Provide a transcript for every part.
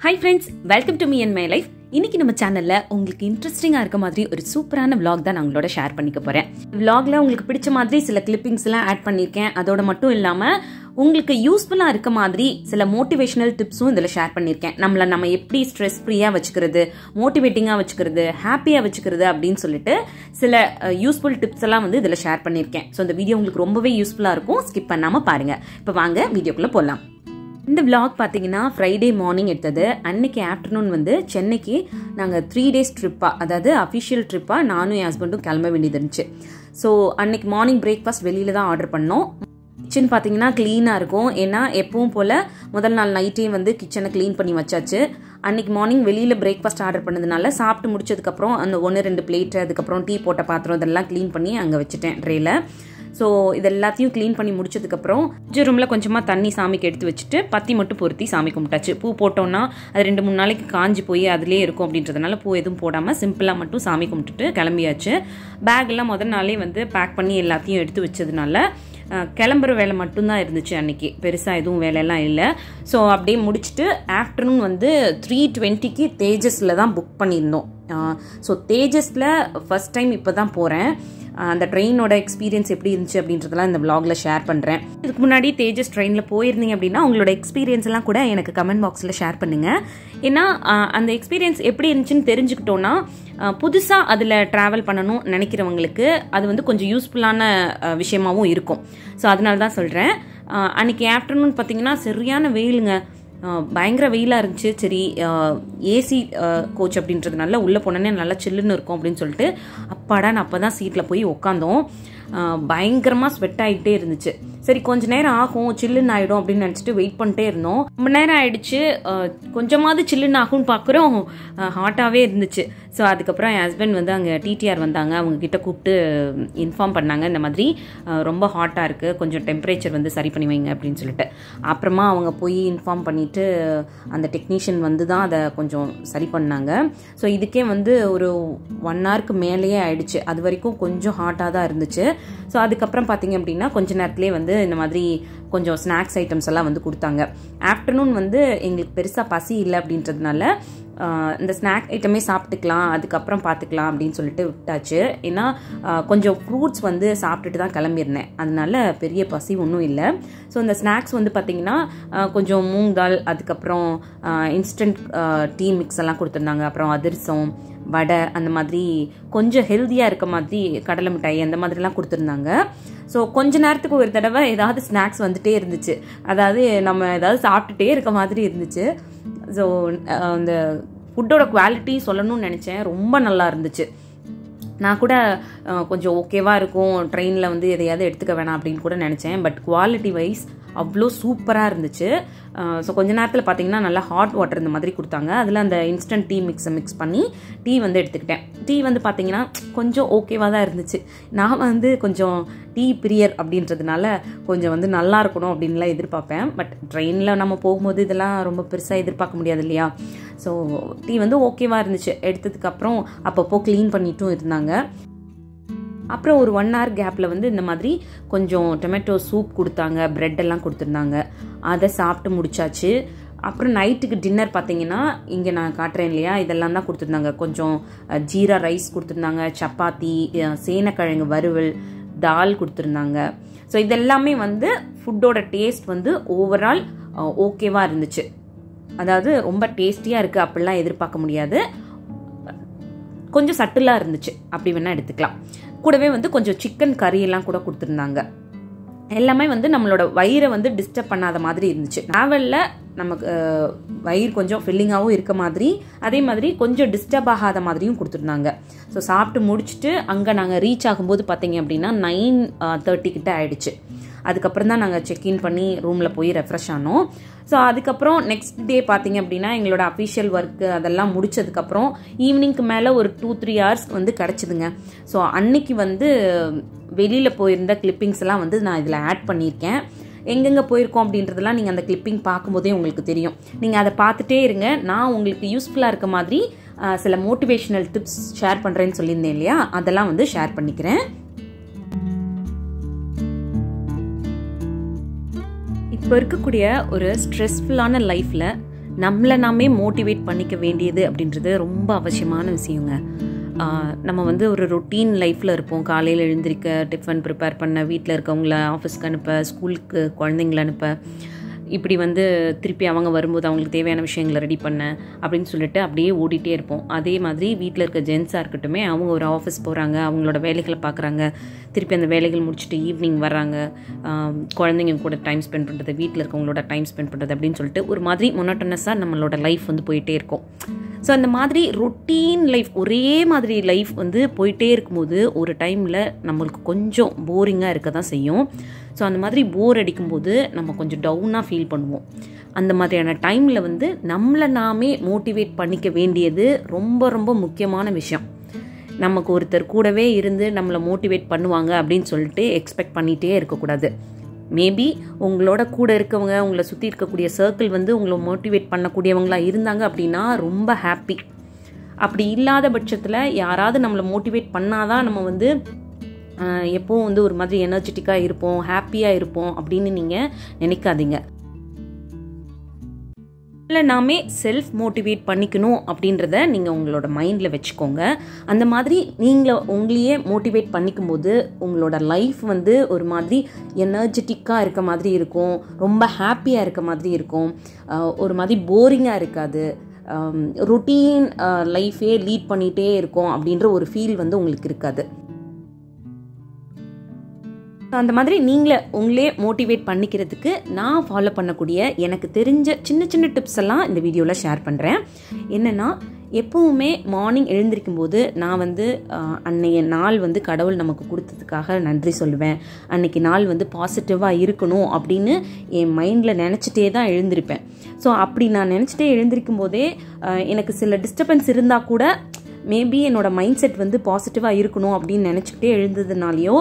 Hi friends, welcome to me and my life. இன்னைக்கு நம்ம சேனல்ல உங்களுக்கு இன்ட்ரெஸ்டிங்கா இருக்க மாதிரி ஒரு சூப்பரான vlog தான் நான் உங்களோட ஷேர் பண்ணிக்க போறேன். vlogல உங்களுக்கு பிடிச்ச மாதிரி சில கிளிப்பிங்ஸ் எல்லாம் ஆட் பண்ணிருக்கேன். அதோட மட்டும் இல்லாம உங்களுக்கு யூஸ்ஃபுல்லா இருக்க மாதிரி சில மோட்டிவேஷனல் டிப்ஸும் இதுல ஷேர் பண்ணிருக்கேன். நம்ம எப்படி ஸ்ட்ரெஸ் ஃப்ரீயா வச்சுக்கிறது, மோட்டிவேட்டிங்கா வச்சுக்கிறது, ஹாப்பியா வச்சுக்கிறது அப்படின்னு சொல்லிட்டு சில யூஸ்ஃபுல் டிப்ஸ் எல்லாம் வந்து இதுல ஷேர் பண்ணிருக்கேன். ஸோ இந்த வீடியோ உங்களுக்கு ரொம்பவே யூஸ்ஃபுல்லா இருக்கும். ஸ்கிப் பண்ணாம பாருங்க. இப்போ வாங்க வீடியோக்குள்ள போலாம். இந்த vlog பார்த்தீங்கன்னா ஃப்ரைடே மார்னிங் எடுத்தது. அன்னைக்கு ஆஃப்டர்நூன் வந்து சென்னைக்கு நாங்கள் 3 days ட்ரிப்பாக, அதாவது அஃபிஷியல் ட்ரிப்பாக நானும் என் ஹஸ்பண்டும் கிளம்ப வேண்டியது இருந்துச்சு. ஸோ அன்னைக்கு மார்னிங் பிரேக்ஃபாஸ்ட் வெளியில தான் ஆர்டர் பண்ணோம். கிச்சன் பார்த்தீங்கன்னா க்ளீனாக இருக்கும். ஏன்னா எப்பவும் போல் முதல் நாள் நைட்டே வந்து கிச்சனை க்ளீன் பண்ணி வச்சாச்சு. அன்னைக்கு மார்னிங் வெளியில் பிரேக்ஃபாஸ்ட் ஆர்டர் பண்ணதுனால சாப்பிட்டு முடிச்சதுக்கப்புறம் அந்த 1-2 பிளேட்டு, அதுக்கப்புறம் டீ போட்ட பாத்திரம் இதெல்லாம் க்ளீன் பண்ணி அங்கே வச்சுட்டேன் ட்ரேயில். ஸோ இது எல்லாத்தையும் க்ளீன் பண்ணி முடிச்சதுக்கப்புறம் பூஜை ரூமில் கொஞ்சமாக தண்ணி சாமிக்கு எடுத்து வச்சுட்டு பத்தி மட்டும் பொருத்தி சாமி கும்பிட்டாச்சு. பூ போட்டோன்னா அது 2-3 நாளைக்கு காஞ்சி போய் அதிலே இருக்கும் அப்படின்றதுனால பூ எதுவும் போடாமல் சிம்பிளாக மட்டும் சாமி கும்பிட்டுட்டு கிளம்பியாச்சு. பேக்கெல்லாம் முதல் நாளே வந்து பேக் பண்ணி எல்லாத்தையும் எடுத்து வச்சதுனால கிளம்புற வேலை மட்டும்தான் இருந்துச்சு. அன்னைக்கு பெருசாக எதுவும் வேலையெல்லாம் இல்லை. ஸோ அப்படியே முடிச்சுட்டு ஆஃப்டர்நூன் வந்து 3:20க்கு தேஜஸில் தான் புக் பண்ணியிருந்தோம். ஸோ தேஜஸில் ஃபர்ஸ்ட் டைம் இப்போ தான் போகிறேன். அந்த ட்ரெயினோட எக்ஸ்பீரியன்ஸ் எப்படி இருந்துச்சு அப்படின்றதெல்லாம் இந்த vlogல ஷேர் பண்ணுறேன். இதுக்கு முன்னாடி தேஜஸ் ட்ரெயினில் போயிருந்தீங்க அப்படின்னா உங்களோட எக்ஸ்பீரியன்ஸ் எல்லாம் கூட எனக்கு கமெண்ட் பாக்ஸில் ஷேர் பண்ணுங்கள். ஏன்னா அந்த எக்ஸ்பீரியன்ஸ் எப்படி இருந்துச்சுன்னு தெரிஞ்சுக்கிட்டோன்னா புதுசாக அதில் ட்ராவல் பண்ணணும் நினைக்கிறவங்களுக்கு அது வந்து கொஞ்சம் யூஸ்ஃபுல்லான விஷயமாகவும் இருக்கும். ஸோ அதனால தான் சொல்கிறேன். அன்றைக்கி ஆஃப்டர்நூன் பார்த்தீங்கன்னா சரியான வெயிலுங்க, பயங்கர வெயிலாக இருந்துச்சு. சரி ஏசி கோச் அப்படின்றதுனால உள்ளே போனோன்னே நல்லா சில்லுன்னு இருக்கும் அப்படின்னு சொல்லிட்டு அப்பாடான்னு அப்போ தான் சீட்டில் போய் உட்காந்தோம். பயங்கரமாக ஸ்வெட் ஆகிட்டே இருந்துச்சு. சரி கொஞ்ச நேரம் ஆகும், சில்லுன்னு ஆகிடும் அப்படின்னு நினச்சிட்டு வெயிட் பண்ணிட்டே இருந்தோம். ரொம்ப நேரம் ஆயிடுச்சு. கொஞ்சமாவது சில்லுன்னு ஆகும்னு பார்க்குறோம், ஹாட்டாகவே இருந்துச்சு. ஸோ அதுக்கப்புறம் என் ஹஸ்பண்ட் வந்து அங்கே டிடிஆர் வந்தாங்க. அவங்க கிட்ட கூப்பிட்டு இன்ஃபார்ம் பண்ணாங்க, இந்த மாதிரி ரொம்ப ஹாட்டாக இருக்குது, கொஞ்சம் டெம்பரேச்சர் வந்து சரி பண்ணி வைங்க அப்படின்னு சொல்லிட்டு. அப்புறமா அவங்க போய் இன்ஃபார்ம் பண்ணிவிட்டு அந்த டெக்னீஷியன் வந்து தான் அதை கொஞ்சம் சரி பண்ணாங்க. ஸோ இதுக்கே வந்து ஒரு 1 hourக்கு மேலேயே ஆயிடுச்சு. அது வரைக்கும் கொஞ்சம் ஹாட்டாக தான் இருந்துச்சு. ஸோ அதுக்கப்புறம் பார்த்தீங்க அப்படின்னா கொஞ்ச நேரத்துலேயே வந்து இந்த மாதிரி கொஞ்சம் ஸ்நாக்ஸ் ஐட்டம்ஸ் எல்லாம் வந்து கொடுத்தாங்க. ஆஃப்டர்நூன் வந்து எங்களுக்கு பெருசாக பசி இல்லை அப்படின்றதுனால இந்த ஸ்நாக் ஐட்டமே சாப்பிட்டுக்கலாம், அதுக்கப்புறம் பார்த்துக்கலாம் அப்படின்னு சொல்லிட்டு விட்டாச்சு. ஏன்னா கொஞ்சம் ஃப்ரூட்ஸ் வந்து சாப்பிட்டுட்டு தான் கிளம்பியிருந்தேன், அதனால பெரிய பசி ஒன்றும் இல்லை. ஸோ இந்த ஸ்நாக்ஸ் வந்து பார்த்திங்கன்னா கொஞ்சம் மூங் தால், அதுக்கப்புறம் இன்ஸ்டன்ட் டீ மிக்ஸ் எல்லாம் கொடுத்துருந்தாங்க. அப்புறம் அதிரசம், வடை, அந்த மாதிரி கொஞ்சம் ஹெல்த்தியாக இருக்க மாதிரி கடலை மிட்டாய் அந்த மாதிரிலாம் கொடுத்துருந்தாங்க. ஸோ கொஞ்ச நேரத்துக்கு ஒரு தடவை ஏதாவது ஸ்நாக்ஸ் வந்துட்டே இருந்துச்சு, அதாவது நம்ம ஏதாவது சாப்பிட்டுட்டே இருக்க மாதிரி இருந்துச்சு. ஸோ அந்த ஃபுட்டோட குவாலிட்டி சொல்லணும்னு நினச்சேன், ரொம்ப நல்லா இருந்துச்சு. நான் கூட கொஞ்சம் ஓகேவாக இருக்கும் ட்ரெயினில் வந்து எதையாவது எடுத்துக்க வேணாம் அப்படின்னு கூட நினச்சேன். பட் குவாலிட்டி வைஸ் அவ்வளோ சூப்பராக இருந்துச்சு. ஸோ கொஞ்ச நேரத்தில் பார்த்தீங்கன்னா நல்லா ஹாட் வாட்டர் இந்த மாதிரி கொடுத்தாங்க. அதில் அந்த இன்ஸ்டன்ட் டீ மிக்ஸ் பண்ணி டீ வந்து எடுத்துக்கிட்டேன். டீ வந்து பார்த்தீங்கன்னா கொஞ்சம் ஓகேவாக தான் இருந்துச்சு. நான் வந்து கொஞ்சம் டீ பிரியர் அப்படின்றதுனால கொஞ்சம் வந்து நல்லா இருக்கணும் அப்படின்லாம் எதிர்பார்ப்பேன். பட் ட்ரெயினில் நம்ம போகும்போது இதெல்லாம் ரொம்ப பெருசாக எதிர்பார்க்க முடியாது இல்லையா. ஸோ டீ வந்து ஓகேவாக இருந்துச்சு. எடுத்ததுக்கப்புறம் அப்பப்போ க்ளீன் பண்ணிட்டும் இருந்தாங்க. அப்புறம் ஒரு 1 hour கேப்பில் வந்து இந்த மாதிரி கொஞ்சம் டொமேட்டோ சூப் கொடுத்தாங்க, பிரெட் எல்லாம் கொடுத்துருந்தாங்க. அதை சாப்பிட்டு முடிச்சாச்சு. அப்புறம் நைட்டுக்கு டின்னர் பார்த்தீங்கன்னா இங்கே நான் காட்டுறேன் இல்லையா, இதெல்லாம் தான் கொடுத்துருந்தாங்க. கொஞ்சம் ஜீரா ரைஸ் கொடுத்துருந்தாங்க, சப்பாத்தி, சேனக்கிழங்கு வறுவல், தால் கொடுத்துருந்தாங்க. ஸோ இதெல்லாமே வந்து ஃபுட்டோட டேஸ்ட் வந்து ஓவரால் ஓகேவாக இருந்துச்சு. அதாவது ரொம்ப டேஸ்டியாக இருக்குது அப்படிலாம் எதிர்பார்க்க முடியாது, கொஞ்சம் சட்டிலாக இருந்துச்சு அப்படி வேணால் எடுத்துக்கலாம். கூடவே வந்து கொஞ்சம் சிக்கன் கறியெல்லாம் கூட கொடுத்துருந்தாங்க. எல்லாமே வந்து நம்மளோட வயிறை வந்து டிஸ்டர்ப் பண்ணாத மாதிரி இருந்துச்சு. ட்ராவலில் நமக்கு வயிறு கொஞ்சம் ஃபில்லிங்காகவும் இருக்க மாதிரி, அதே மாதிரி கொஞ்சம் டிஸ்டர்ப் ஆகாத மாதிரியும் கொடுத்துருந்தாங்க. ஸோ சாப்பிட்டு முடிச்சுட்டு அங்கே நாங்கள் ரீச் ஆகும்போது பார்த்தீங்க அப்படின்னா 9:30 கிட்ட ஆயிடுச்சு. அதுக்கப்புறம் தான் நாங்கள் செக்இன் பண்ணி ரூமில் போய் ரெஃப்ரெஷ் ஆனோம். ஸோ அதுக்கப்புறம் நெக்ஸ்ட் டே பார்த்தீங்க அப்படின்னா எங்களோட அஃபிஷியல் ஒர்க்கு அதெல்லாம் முடிச்சதுக்கப்புறம் ஈவினிங்க்கு மேலே ஒரு 2-3 hours வந்து கிடச்சிதுங்க. ஸோ அன்னைக்கு வந்து வெளியில் போயிருந்த கிளிப்பிங்ஸ் எல்லாம் வந்து நான் இதில் ஆட் பண்ணியிருக்கேன். எங்கெங்கே போயிருக்கோம் அப்படின்றதெல்லாம் நீங்கள் அந்த கிளிப்பிங் பார்க்கும்போதே உங்களுக்கு தெரியும். நீங்கள் அதை பார்த்துட்டே இருங்க. நான் உங்களுக்கு யூஸ்ஃபுல்லாக இருக்க மாதிரி சில மோட்டிவேஷனல் டிப்ஸ் ஷேர் பண்ணுறேன்னு சொல்லியிருந்தேன் இல்லையா, அதெல்லாம் வந்து ஷேர் பண்ணிக்கிறேன். இப்போ இருக்கக்கூடிய ஒரு ஸ்ட்ரெஸ்ஃபுல்லான லைஃப்பில் நம்மளை நாமே மோட்டிவேட் பண்ணிக்க வேண்டியது அப்படின்றது ரொம்ப அவசியமான விஷயங்க. நம்ம வந்து ஒரு ரொட்டீன் லைஃப்பில் இருப்போம். காலையில் எழுந்திரிக்க, டிஃபன் ப்ரிப்பேர் பண்ண, வீட்டில் இருக்கவங்கள ஆஃபீஸ்க்கு அனுப்ப, ஸ்கூலுக்கு குழந்தைங்கள அனுப்ப, இப்படி வந்து திருப்பி அவங்க வரும்போது அவங்களுக்கு தேவையான விஷயங்களை ரெடி பண்ண அப்படின்னு சொல்லிட்டு அப்படியே ஓடிட்டே இருப்போம். அதே மாதிரி வீட்டில் இருக்க ஜென்ஸாக இருக்கட்டுமே, அவங்க ஒரு ஆஃபீஸ் போகிறாங்க, அவங்களோட வேலைகளை பார்க்குறாங்க, திருப்பி அந்த வேலைகள் முடிச்சுட்டு ஈவினிங் வர்றாங்க, குழந்தைங்க கூட டைம் ஸ்பெண்ட் பண்ணுறது, வீட்டில் இருக்கவங்களோட டைம் ஸ்பெண்ட் பண்ணுறது அப்படின்னு சொல்லிட்டு ஒரு மாதிரி மொனோட்டனஸாக நம்மளோட லைஃப் வந்து போயிட்டே இருக்கும். ஸோ அந்த மாதிரி ரொட்டீன் லைஃப், ஒரே மாதிரி லைஃப் வந்து போயிட்டே இருக்கும்போது ஒரு டைமில் நம்மளுக்கு கொஞ்சம் போரிங்காக இருக்க தான் செய்யும். ஸோ அந்த மாதிரி போர் அடிக்கும்போது நம்ம கொஞ்சம் டவுனாக ஃபீல் பண்ணுவோம். அந்த மாதிரியான டைமில் வந்து நம்மளை நாமே மோட்டிவேட் பண்ணிக்க வேண்டியது ரொம்ப ரொம்ப முக்கியமான விஷயம். நமக்கு ஒருத்தர் கூடவே இருந்து நம்மளை மோட்டிவேட் பண்ணுவாங்க அப்படின்னு சொல்லிட்டு எக்ஸ்பெக்ட் பண்ணிகிட்டே இருக்கக்கூடாது. மேபி உங்களோட கூட இருக்கவங்க, உங்களை சுற்றி இருக்கக்கூடிய சர்க்கிள் வந்து உங்களை மோட்டிவேட் பண்ணக்கூடியவங்களாக இருந்தாங்க அப்படின்னா ரொம்ப ஹாப்பி. அப்படி இல்லாத பட்சத்தில் யாராவது நம்மளை மோட்டிவேட் பண்ணாதான் நம்ம வந்து எப்போவும் வந்து ஒரு மாதிரி எனர்ஜெட்டிக்காக இருப்போம், ஹாப்பியாக இருப்போம் அப்படின்னு நீங்கள் நினைக்காதீங்க. இல்லை, நாமே செல்ஃப் மோட்டிவேட் பண்ணிக்கணும் அப்படின்றத நீங்கள் உங்களோட மைண்டில் வச்சுக்கோங்க. அந்த மாதிரி நீங்கள் உங்களையே மோட்டிவேட் பண்ணிக்கும் போது உங்களோட லைஃப் வந்து ஒரு மாதிரி எனர்ஜெட்டிக்காக இருக்க மாதிரி இருக்கும், ரொம்ப ஹாப்பியாக இருக்க மாதிரி இருக்கும், ஒரு மாதிரி போரிங்காக இருக்காது, ரொட்டீன் லைஃபே லீட் பண்ணிகிட்டே இருக்கும் அப்படின்ற ஒரு ஃபீல் வந்து உங்களுக்கு இருக்காது. அந்த மாதிரி உங்களே மோட்டிவேட் பண்ணிக்கிறதுக்கு நான் ஃபாலோ பண்ணக்கூடிய எனக்கு தெரிஞ்ச சின்ன சின்ன டிப்ஸ் எல்லாம் இந்த வீடியோவில் ஷேர் பண்ணுறேன். என்னென்னா, எப்பவுமே மார்னிங் எழுந்திருக்கும் போது நான் வந்து அன்னைய நாள் வந்து கடவுள் நமக்கு கொடுத்ததுக்காக நன்றி சொல்லுவேன். அன்னைக்கு நாள் வந்து பாசிட்டிவாக இருக்கணும் அப்படின்னு என் மைண்டில் நினச்சிட்டே தான் எழுந்திருப்பேன். ஸோ அப்படி நான் நினச்சிட்டே எழுந்திருக்கும் போதே எனக்கு சில டிஸ்டர்பன்ஸ் இருந்தால் கூட மேபி என்னோடய மைண்ட் செட் வந்து பாசிட்டிவாக இருக்கணும் அப்படின்னு நினச்சிக்கிட்டே எழுந்ததுனாலையோ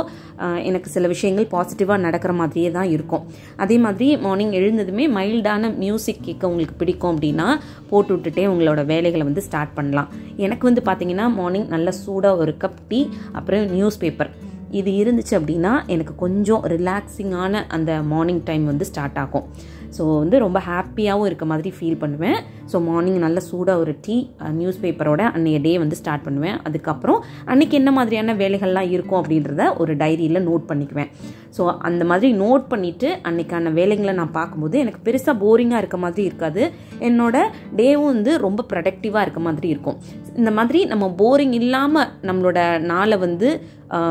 எனக்கு சில விஷயங்கள் பாசிட்டிவாக நடக்கிற மாதிரியே தான் இருக்கும். அதே மாதிரி மார்னிங் எழுந்ததுமே மைல்டான மியூசிக் கேட்க உங்களுக்கு பிடிக்கும் அப்படின்னா போட்டு விட்டுட்டே உங்களோட வேலைகளை வந்து ஸ்டார்ட் பண்ணலாம். எனக்கு வந்து பார்த்திங்கன்னா மார்னிங் நல்ல சூடாக ஒரு கப் டீ, அப்புறம் நியூஸ் பேப்பர், இது இருந்துச்சு அப்படின்னா எனக்கு கொஞ்சம் ரிலாக்ஸிங்கான அந்த மார்னிங் டைம் வந்து ஸ்டார்ட் ஆகும். ஸோ வந்து ரொம்ப ஹாப்பியாகவும் இருக்க மாதிரி ஃபீல் பண்ணுவேன். ஸோ மார்னிங் நல்ல சூடாக ஒரு டீ, நியூஸ் பேப்பரோட அன்றைய டே வந்து ஸ்டார்ட் பண்ணுவேன். அதுக்கப்புறம் அன்றைக்கி என்ன மாதிரியான வேலைகள்லாம் இருக்கும் அப்படின்றத ஒரு டைரியில் நோட் பண்ணிக்குவேன். ஸோ அந்த மாதிரி நோட் பண்ணிவிட்டு அன்றைக்கான வேலைகளை நான் பார்க்கும்போது எனக்கு பெருசாக போரிங்காக இருக்க மாதிரி இருக்காது. என்னோடய டேவும் வந்து ரொம்ப ப்ரொடக்டிவாக இருக்க மாதிரி இருக்கும். இந்த மாதிரி நம்ம போரிங் இல்லாமல் நம்மளோட நாளை வந்து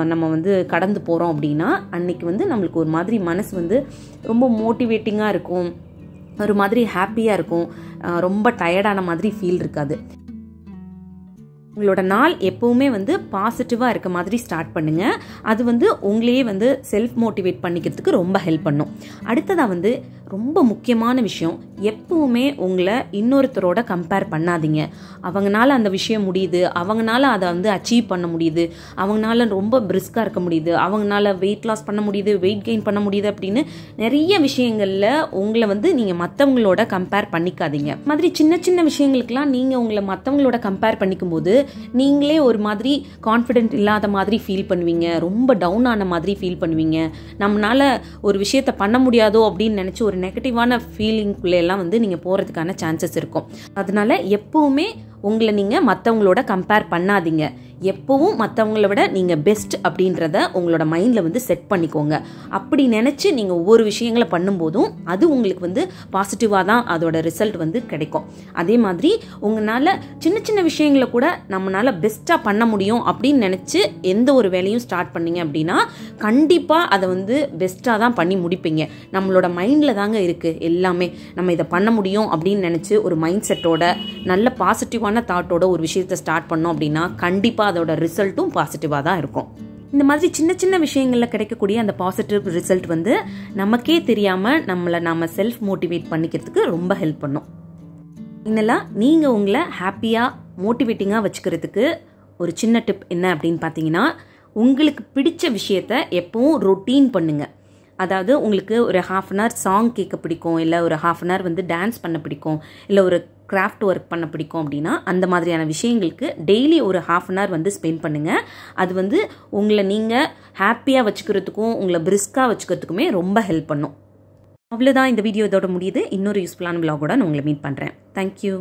நம்ம வந்து கடந்து போகிறோம் அப்படின்னா அன்றைக்கி வந்து நம்மளுக்கு ஒரு மாதிரி மனசு வந்து ரொம்ப மோட்டிவேட்டிங்காக இருக்கும், ஒரு மாதிரி ஹாப்பியாக இருக்கும், ரொம்ப டயர்டான மாதிரி ஃபீல் இருக்காது. உங்களோட நாள் எப்பவுமே வந்து பாசிட்டிவாக இருக்க மாதிரி ஸ்டார்ட் பண்ணுங்கள். அது வந்து உங்களையே வந்து செல்ஃப் மோட்டிவேட் பண்ணிக்கிறதுக்கு ரொம்ப ஹெல்ப் பண்ணும். அடுத்ததாக வந்து ரொம்ப முக்கியமான விஷயம், எப்பவுமே உங்களை இன்னொருத்தரோட கம்பேர் பண்ணாதீங்க. அவங்களால அந்த விஷயம் முடியுது, அவங்களால அதை வந்து அச்சீவ் பண்ண முடியுது, அவங்களால ரொம்ப பிரிஸ்காக இருக்க முடியுது, அவங்களால வெயிட் லாஸ் பண்ண முடியுது, வெயிட் கெயின் பண்ண முடியுது அப்படின்னு நிறைய விஷயங்களில் உங்களை வந்து நீங்கள் மற்றவங்களோட கம்பேர் பண்ணிக்காதீங்க. மாதிரி சின்ன சின்ன விஷயங்களுக்கெல்லாம் நீங்கள் உங்களை மற்றவங்களோட கம்பேர் பண்ணிக்கும் போது நீங்களே ஒரு மாதிரி கான்ஃபிடென்ட் இல்லாத மாதிரி ஃபீல் பண்ணுவீங்க, ரொம்ப டவுன் ஆன மாதிரி ஃபீல் பண்ணுவீங்க. நம்மளால ஒரு விஷயத்தை பண்ண முடியாதோ அப்படின்னு நினச்சி ஒரு நெகட்டிவான ஃபீலிங்குள்ளெல்லாம் வந்து நீங்கள் போகிறதுக்கான சான்சஸ் இருக்கும். அதனால எப்பவுமே உங்களை நீங்கள் மற்றவங்களோட கம்பேர் பண்ணாதீங்க. எப்பவும் மற்றவங்கள விட நீங்கள் பெஸ்ட் அப்படின்றத உங்களோட மைண்டில் வந்து செட் பண்ணிக்கோங்க. அப்படி நினச்சி நீங்கள் ஒவ்வொரு விஷயங்களை பண்ணும்போதும் அது உங்களுக்கு வந்து பாசிட்டிவாக தான் அதோட ரிசல்ட் வந்து கிடைக்கும். அதே மாதிரி உங்களால் சின்ன சின்ன விஷயங்களை கூட நம்மளால் பெஸ்ட்டாக பண்ண முடியும் அப்படின்னு நினச்சி எந்த ஒரு வேலையும் ஸ்டார்ட் பண்ணீங்க அப்படின்னா கண்டிப்பாக அதை வந்து பெஸ்ட்டாக தான் பண்ணி முடிப்பீங்க. நம்மளோட மைண்டில் தாங்க இருக்குது எல்லாமே. நம்ம இதை பண்ண முடியும் அப்படின்னு நினச்சி ஒரு மைண்ட் செட்டோட நல்ல பாசிட்டிவான தாட்டோட ஒரு விஷயத்தை ஸ்டார்ட் பண்ணோம் அப்படின்னா கண்டிப்பாக அதோட ரிசல்ட்டும் பாசிட்டிவாக தான் இருக்கும். இந்த மாதிரி சின்ன சின்ன விஷயங்களில் கிடைக்கக்கூடிய அந்த பாசிட்டிவ் ரிசல்ட் வந்து நமக்கே தெரியாமல் நம்ம செல்ஃப் மோட்டிவேட் பண்ணிக்கிறதுக்கு ரொம்ப ஹெல்ப் பண்ணும். இதெல்லாம் நீங்கள் உங்களை ஹாப்பியாக மோட்டிவேட்டிங்காக வச்சுக்கிறதுக்கு ஒரு சின்ன டிப் என்ன அப்படின்னு பார்த்தீங்கன்னா, உங்களுக்கு பிடிச்ச விஷயத்த எப்பவும் ரொட்டீன் பண்ணுங்கள். அதாவது உங்களுக்கு ஒரு 1/2 hour சாங் கேட்க பிடிக்கும், இல்லை ஒரு 1/2 hour வந்து டான்ஸ் பண்ண பிடிக்கும், இல்லை ஒரு கிராஃப்ட் ஒர்க் பண்ண பிடிக்கும் அப்படின்னா அந்த மாதிரியான விஷயங்களுக்கு டெய்லி ஒரு 1/2 hour வந்து ஸ்பெண்ட் பண்ணுங்கள். அது வந்து உங்களை நீங்கள் ஹாப்பியாக வச்சுக்கிறதுக்கும் உங்களை பிரிஸ்காக வச்சுக்கிறதுக்குமே ரொம்ப ஹெல்ப் பண்ணும். அவ்வளோதான், இந்த வீடியோ இதோட முடியுது. இன்னொரு யூஸ்ஃபுல்லான vlog-ஓட நான் உங்களை மீட் பண்ணுறேன். தேங்க்யூ.